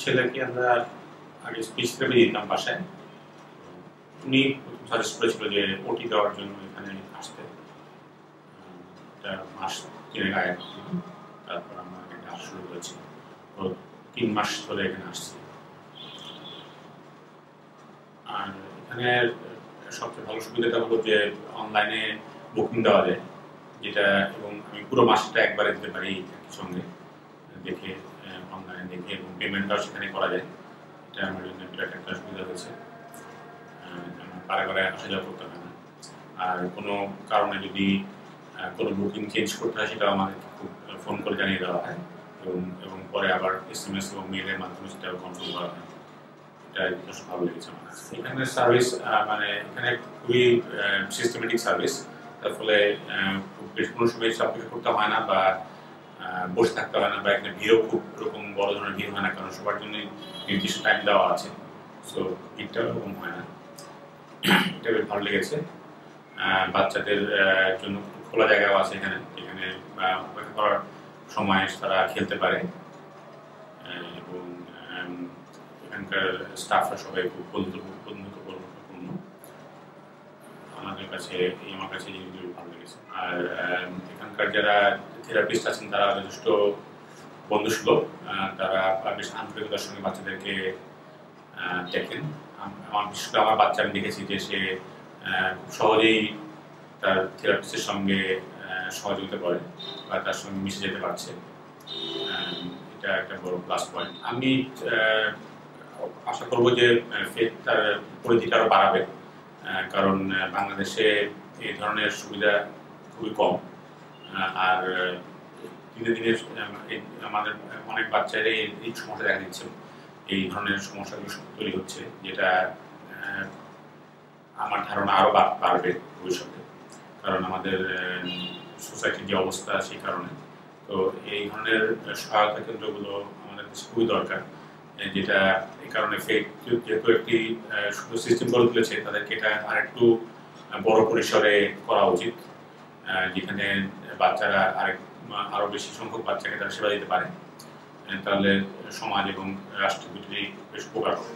ছেলেকে আমরা আগে স্পিচ থেরাপি দিতাম বাসায়। উনি সাজেস্ট করেছিল যে ওটি দেওয়ার জন্য এখানে আসতে, মাস 3 আগে। তারপর আমরা এখানে আসা শুরু করেছি, 3 মাস ধরে এখানে আসছি। আর এখানে সবচেয়ে ভালো সুবিধাটা হলো যে অনলাইনে বুকিং দেওয়া যায়, যেটা এবং আমি পুরো মাসটা একবারে দিতে পারি একই সঙ্গে দেখে, অনলাইনে দেখে, এবং পেমেন্টটাও সেখানে করা যায়। এটা আমার জন্য বিরাট একটা সুবিধা হয়েছে। বারে বারে আসা যাওয়া করতে হয় না। আর কোনো কারণে যদি কোনো বুকিং চেঞ্জ করতে হয় সেটাও আমাদেরকে খুব ফোন করে জানিয়ে দেওয়া হয়, এবং পরে আবার SMS এবং মেইলের মাধ্যমে সেটাও কনফার্ম করা হয়। এটা যথেষ্ট ভালো লেগেছে আমার কাছে। এখানে সার্ভিস মানে এখানে খুবই সিস্টেমেটিক সার্ভিস। তার ফলে কোনো সময় অপেক্ষা করতে হয় না, বা বসে থাকতে হয় না, বা এখানে ভিড়ও খুব এরকম বড় ধরনের ভিড় হয় না, কারণ সবার জন্য নির্দিষ্ট টাইম দেওয়া আছে। সো ভিড়টা ওরকম হয় না। এটা বেশ ভালো লেগেছে। বাচ্চাদের জন্য খোলা জায়গাও আছে এখানে, যেখানে অপেক্ষা করার সময় তারা খেলতে পারে, এবং এখানকার স্টাফরা সবাই খুব বন্ধুত্বপূর্ণ। আমার কাছে জিনিসগুলো ভালো লেগেছে। আর এখানকার যারা থেরাপিস্ট আছেন তারা যথেষ্ট বন্ধুসুলভ। তারা বেশ আন্তরিকতার সঙ্গে বাচ্চাদেরকে দেখেন। বিশেষ করে আমার বাচ্চা আমি দেখেছি যে সে খুব সহজেই তার থেরাপিস্টের সঙ্গে সহযোগিতা করে বা তার সঙ্গে মিশে যেতে পারছে। এটা একটা বড় প্লাস পয়েন্ট। আমি আশা করবো যে ফেথ তার পরিধিটা আরও বাড়াবে, কারণ বাংলাদেশে এই ধরনের সুবিধা খুবই কম। আর দিনে দিনে আমাদের অনেক বাচ্চারাই এই সমস্যা দেখা দিচ্ছে, এই ধরনের সমস্যাগুলো তৈরি হচ্ছে, যেটা আমার ধারণা আরও বাড়বে ভবিষ্যতে, কারণ আমাদের সোসাইটির যে অবস্থা সেই কারণে। তো এই ধরনের সহায়তা কেন্দ্রগুলো আমাদের খুবই দরকার, যেটা এই কারণে যেহেতু একটি সুন্দর সিস্টেম গড়ে তুলেছে, তাদেরকে এটা আরেকটু বড় পরিসরে করা উচিত, যেখানে বাচ্চারা আরও বেশি সংখ্যক বাচ্চাকে তারা সেবা দিতে পারে। তাহলে সমাজ এবং রাষ্ট্র দুটোই বেশ উপকার হবে।